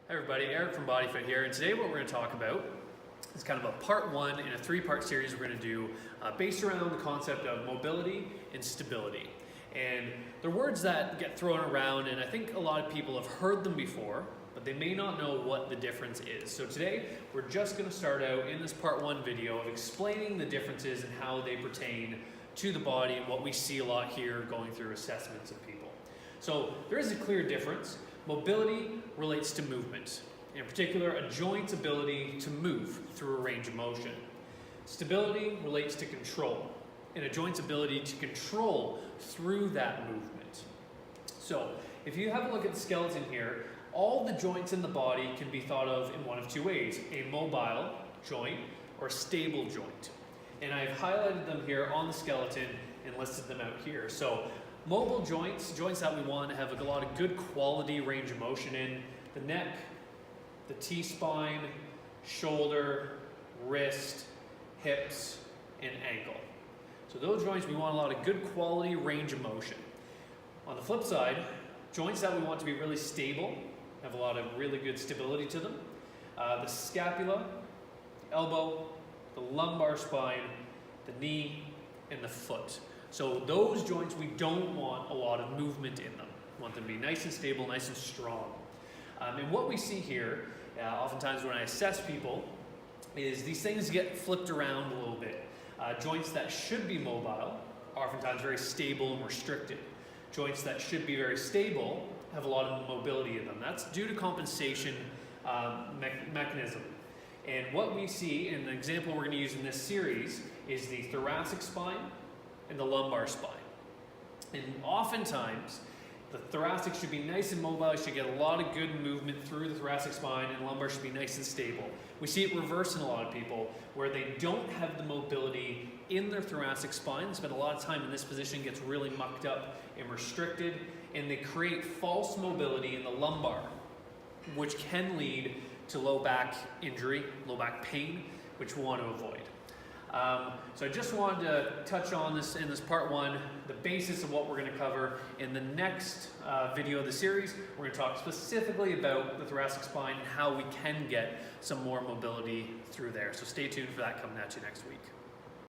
Hi everybody, Eric from BodyFit here, and today what we're going to talk about is kind of a part one in a three-part series we're going to do based around the concept of mobility and stability. And they're words that get thrown around, and I think a lot of people have heard them before, but they may not know what the difference is. So today we're just going to start out in this part one video of explaining the differences and how they pertain to the body and what we see a lot here going through assessments of people. So there is a clear difference. Mobility relates to movement, in particular a joint's ability to move through a range of motion. Stability relates to control, and a joint's ability to control through that movement. So if you have a look at the skeleton here, all the joints in the body can be thought of in one of two ways: a mobile joint or a stable joint. And I've highlighted them here on the skeleton and listed them out here. So mobile joints, joints that we want to have a lot of good quality range of motion in: the neck, the T-spine, shoulder, wrist, hips, and ankle. So those joints, we want a lot of good quality range of motion. On the flip side, joints that we want to be really stable, have a lot of really good stability to them: the scapula, elbow, the lumbar spine, the knee, and the foot. So those joints, we don't want a lot of movement in them. We want them to be nice and stable, nice and strong. And what we see here, oftentimes when I assess people, is these things get flipped around a little bit. Joints that should be mobile are oftentimes very stable and restricted. Joints that should be very stable have a lot of mobility in them. That's due to compensation mechanism. And what we see, and the example we're going to use in this series, is the thoracic spine and the lumbar spine. And oftentimes, the thoracic should be nice and mobile. You should get a lot of good movement through the thoracic spine, and lumbar should be nice and stable. We see it reverse in a lot of people, where they don't have the mobility in their thoracic spine, spend a lot of time in this position, gets really mucked up and restricted, and they create false mobility in the lumbar, which can lead to low back injury, low back pain, which we want to avoid. So I just wanted to touch on this in this part one, the basis of what we're going to cover. In the next video of the series, we're going to talk specifically about the thoracic spine and how we can get some more mobility through there. So stay tuned for that coming at you next week.